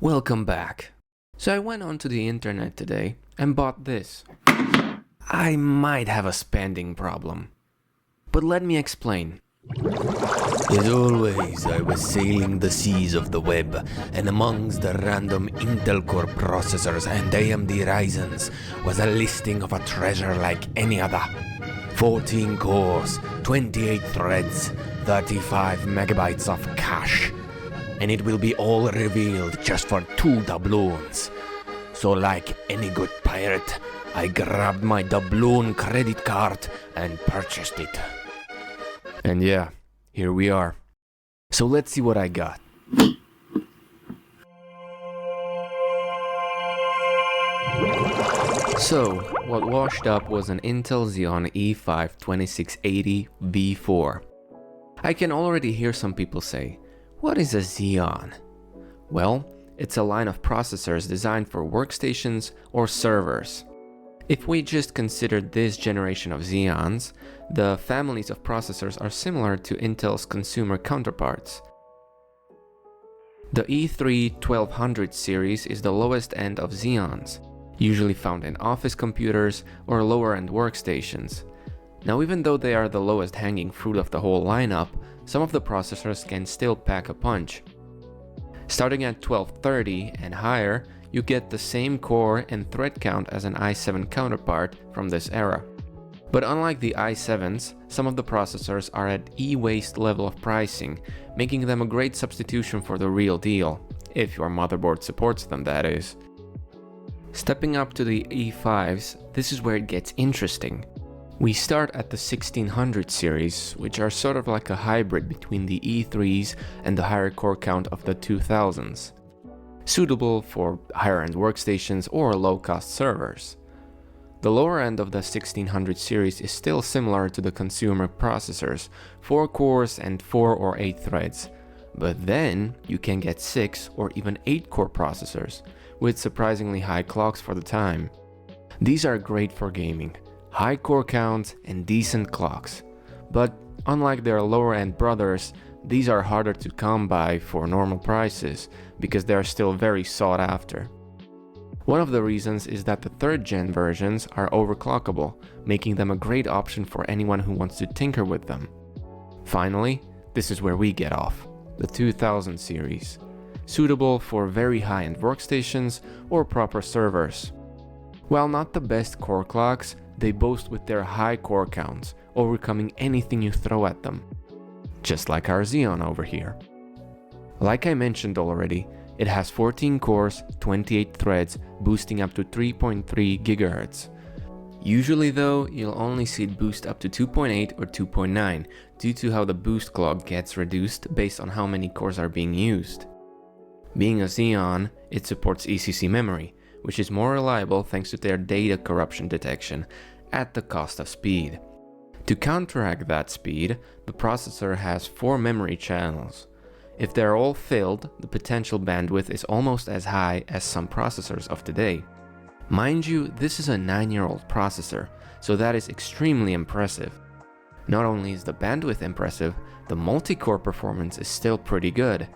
Welcome back. So I went onto the internet today and bought this. I might have a spending problem, but let me explain. As always, I was sailing the seas of the web, and amongst the random Intel Core processors and AMD Ryzens was a listing of a treasure like any other. 14 cores, 28 threads, 35 megabytes of cache. And it will be all revealed just for 2 doubloons. So like any good pirate, I grabbed my doubloon credit card and purchased it. And yeah, here we are. So let's see what I got. So, what washed up was an Intel Xeon E5 2680 V4. I can already hear some people say, what is a Xeon? Well, it's a line of processors designed for workstations or servers. If we just consider this generation of Xeons, the families of processors are similar to Intel's consumer counterparts. The E3 1200 series is the lowest end of Xeons, usually found in office computers or lower-end workstations. Now, even though they are the lowest hanging fruit of the whole lineup, some of the processors can still pack a punch. Starting at 1230 and higher, you get the same core and thread count as an i7 counterpart from this era. But unlike the i7s, some of the processors are at e-waste level of pricing, making them a great substitution for the real deal, if your motherboard supports them, that is. Stepping up to the E5s, this is where it gets interesting. We start at the 1600 series, which are sort of like a hybrid between the E3s and the higher core count of the 2000s, suitable for higher-end workstations or low-cost servers. The lower end of the 1600 series is still similar to the consumer processors, 4 cores and 4 or 8 threads, but then you can get 6 or even 8 core processors, with surprisingly high clocks for the time. These are great for gaming, high core counts and decent clocks, but unlike their lower-end brothers, these are harder to come by for normal prices because they are still very sought after. One of the reasons is that the 3rd gen versions are overclockable, making them a great option for anyone who wants to tinker with them. Finally, this is where we get off, the 2000 series, suitable for very high-end workstations or proper servers. While not the best core clocks, they boast with their high core counts, overcoming anything you throw at them. Just like our Xeon over here. Like I mentioned already, it has 14 cores, 28 threads, boosting up to 3.3 GHz. Usually though, you'll only see it boost up to 2.8 or 2.9 due to how the boost clock gets reduced based on how many cores are being used. Being a Xeon, it supports ECC memory, which is more reliable thanks to their data corruption detection, at the cost of speed. To counteract that speed, the processor has 4 memory channels. If they're all filled, the potential bandwidth is almost as high as some processors of today. Mind you, this is a 9-year-old processor, so that is extremely impressive. Not only is the bandwidth impressive, the multi-core performance is still pretty good.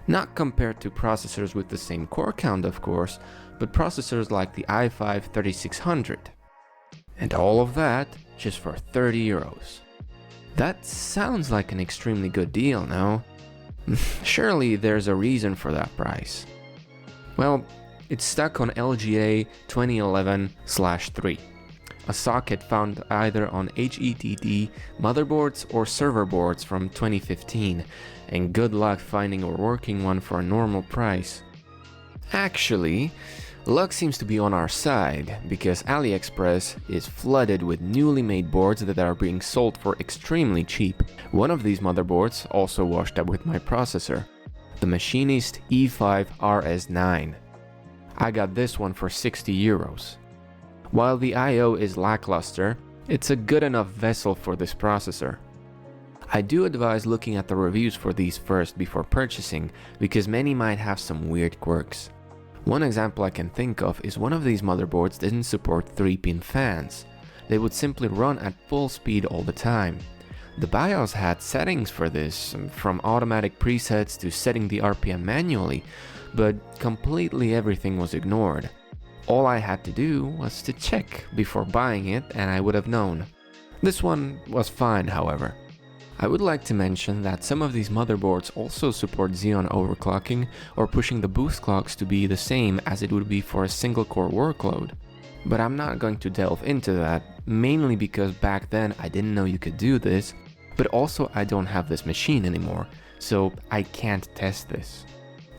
Not compared to processors with the same core count, of course, but processors like the i5 3600. And all of that just for 30 euros. That sounds like an extremely good deal, no? Surely there's a reason for that price. Well, it's stuck on LGA 2011/3, a socket found either on HDD motherboards or server boards from 2015, and good luck finding a working one for a normal price. Actually, luck seems to be on our side, because AliExpress is flooded with newly made boards that are being sold for extremely cheap. One of these motherboards also washed up with my processor, the Machinist E5 RS9. I got this one for 60 euros. While the I/O is lackluster, it's a good enough vessel for this processor. I do advise looking at the reviews for these first before purchasing, because many might have some weird quirks. One example I can think of is one of these motherboards didn't support 3-pin fans. They would simply run at full speed all the time. The BIOS had settings for this, from automatic presets to setting the RPM manually, but completely everything was ignored. All I had to do was to check before buying it and I would have known. This one was fine, however. I would like to mention that some of these motherboards also support Xeon overclocking or pushing the boost clocks to be the same as it would be for a single core workload. But I'm not going to delve into that, mainly because back then I didn't know you could do this, but also I don't have this machine anymore, so I can't test this.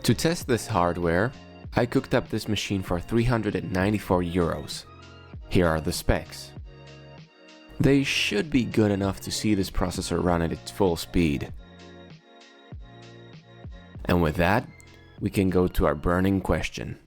To test this hardware, I cooked up this machine for 394 euros. Here are the specs. They should be good enough to see this processor run at its full speed. And with that, we can go to our burning question.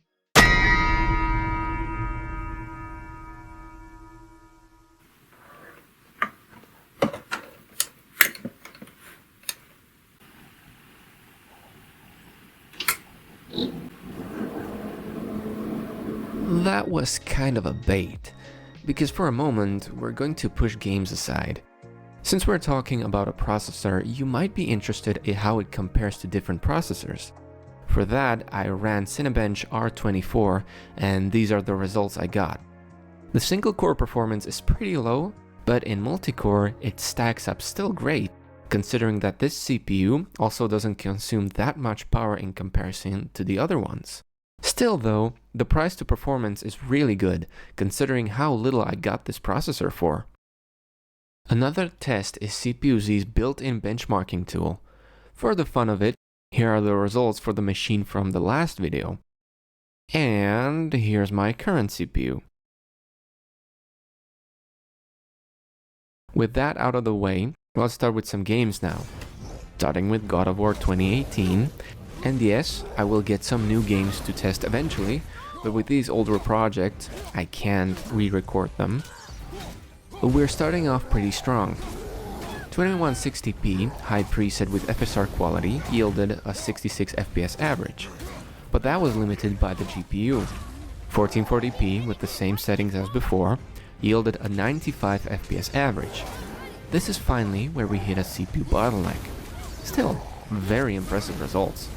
That was kind of a bait, because for a moment we're going to push games aside. Since we're talking about a processor, you might be interested in how it compares to different processors. For that, I ran Cinebench R24, and these are the results I got. The single core performance is pretty low, but in multi-core it stacks up still great, considering that this CPU also doesn't consume that much power in comparison to the other ones. Still though, the price to performance is really good, considering how little I got this processor for. Another test is CPUZ's built-in benchmarking tool. For the fun of it, here are the results for the machine from the last video. And here's my current CPU. With that out of the way, let's start with some games now. Starting with God of War 2018. And yes, I will get some new games to test eventually, but with these older projects, I can't re-record them. But we're starting off pretty strong. 2160p high preset with FSR quality yielded a 66 FPS average, but that was limited by the GPU. 1440p with the same settings as before yielded a 95 FPS average. This is finally where we hit a CPU bottleneck. Still, very impressive results.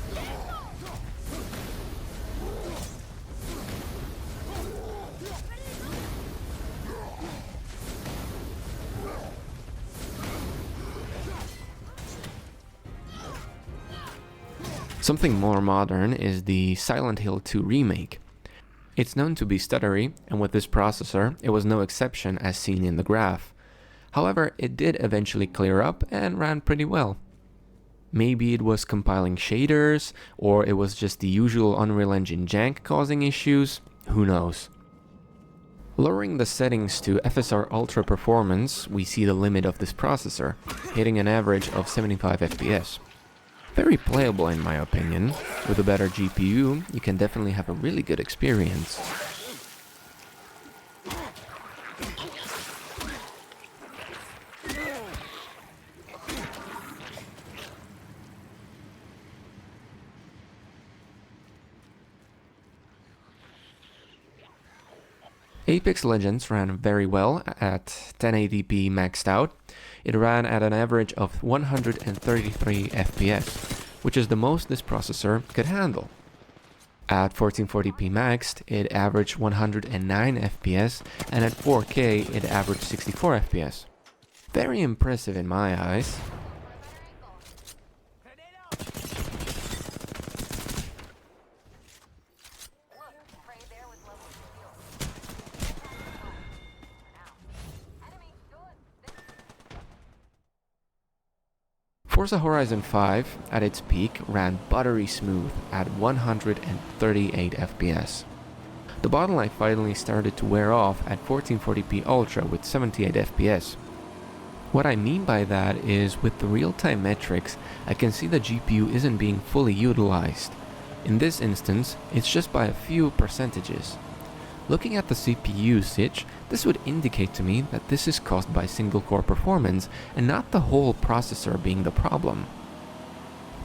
Something more modern is the Silent Hill 2 remake. It's known to be stuttery, and with this processor, it was no exception as seen in the graph. However, it did eventually clear up and ran pretty well. Maybe it was compiling shaders, or it was just the usual Unreal Engine jank causing issues, who knows. Lowering the settings to FSR Ultra Performance, we see the limit of this processor, hitting an average of 75 FPS. Very playable in my opinion. With a better GPU, you can definitely have a really good experience. Apex Legends ran very well at 1080p maxed out. It ran at an average of 133 FPS, which is the most this processor could handle. At 1440p maxed, it averaged 109 FPS, and at 4K it averaged 64 FPS. Very impressive in my eyes. Forza Horizon 5, at its peak, ran buttery smooth at 138 FPS. The bottleneck finally started to wear off at 1440p Ultra with 78 FPS. What I mean by that is, with the real-time metrics, I can see the GPU isn't being fully utilized. In this instance, it's just by a few percentages. Looking at the CPU usage, this would indicate to me that this is caused by single-core performance and not the whole processor being the problem.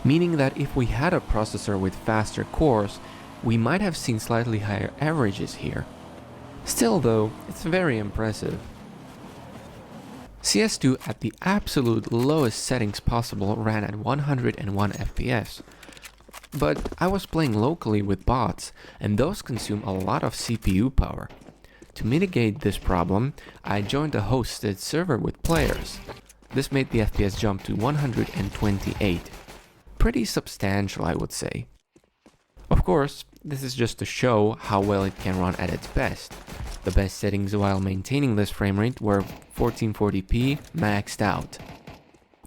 Meaning that if we had a processor with faster cores, we might have seen slightly higher averages here. Still though, it's very impressive. CS2 at the absolute lowest settings possible ran at 101 FPS. But I was playing locally with bots, and those consume a lot of CPU power. To mitigate this problem, I joined a hosted server with players. This made the FPS jump to 128. Pretty substantial, I would say. Of course, this is just to show how well it can run at its best. The best settings while maintaining this frame rate were 1440p maxed out.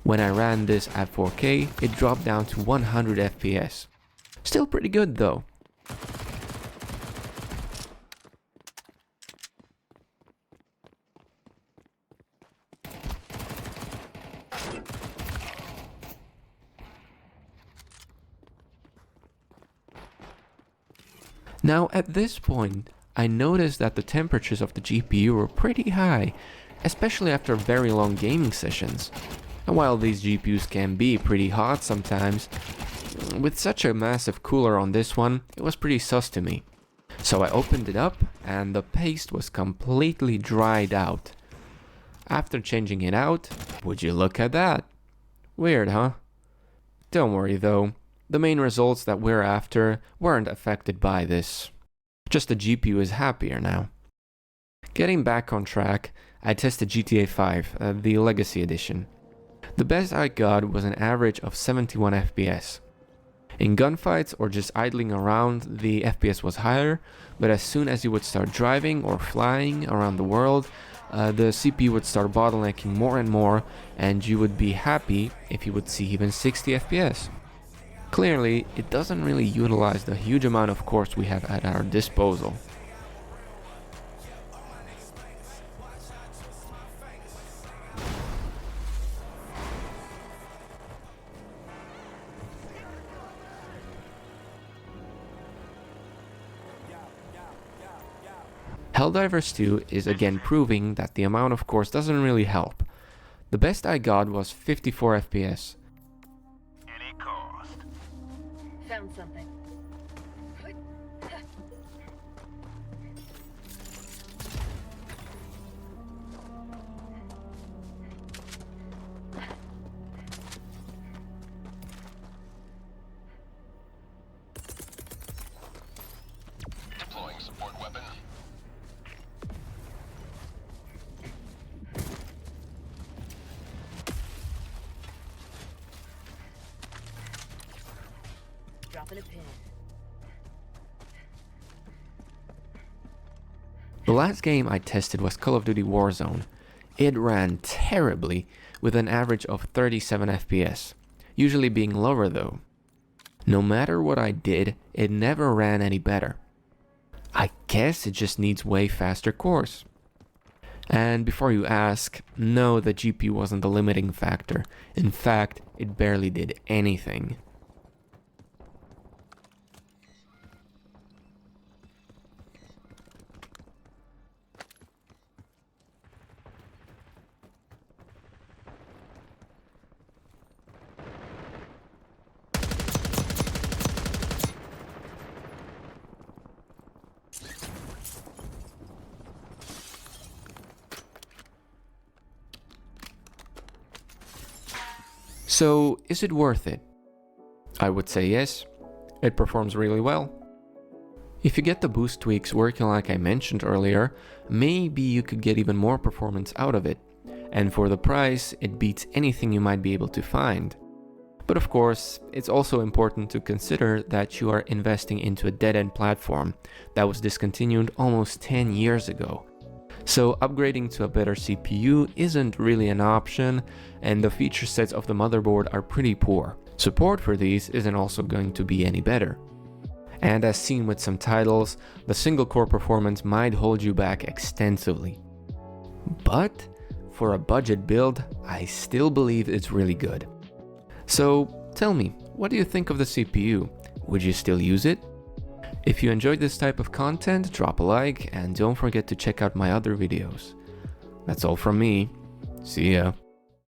When I ran this at 4K, it dropped down to 100 FPS. Still pretty good though. Now at this point, I noticed that the temperatures of the GPU were pretty high, especially after very long gaming sessions. And while these GPUs can be pretty hot sometimes, with such a massive cooler on this one, it was pretty sus to me. So I opened it up and the paste was completely dried out. After changing it out, would you look at that? Weird, huh? Don't worry though, the main results that we're after weren't affected by this. Just the GPU is happier now. Getting back on track, I tested GTA 5, the Legacy Edition. The best I got was an average of 71 FPS. In gunfights or just idling around, the FPS was higher, but as soon as you would start driving or flying around the world, the CPU would start bottlenecking more and more, and you would be happy if you would see even 60 FPS. Clearly, it doesn't really utilize the huge amount of cores we have at our disposal. Helldivers 2 is again proving that the amount of cores doesn't really help. The best I got was 54 FPS. Any cost. Found something. Deploying support weapon. Dropping a pin. The last game I tested was Call of Duty Warzone. It ran terribly, with an average of 37 FPS, usually being lower though. No matter what I did, it never ran any better. I guess it just needs way faster cores. And before you ask, no, the GPU wasn't the limiting factor. In fact, it barely did anything. So, is it worth it? I would say yes. It performs really well. If you get the boost tweaks working like I mentioned earlier, maybe you could get even more performance out of it. And for the price, it beats anything you might be able to find. But of course, it's also important to consider that you are investing into a dead-end platform that was discontinued almost 10 years ago. So upgrading to a better CPU isn't really an option, and the feature sets of the motherboard are pretty poor. Support for these isn't also going to be any better. And as seen with some titles, the single core performance might hold you back extensively. But for a budget build, I still believe it's really good. So tell me, what do you think of the CPU? Would you still use it? If you enjoyed this type of content, drop a like and don't forget to check out my other videos. That's all from me. See ya.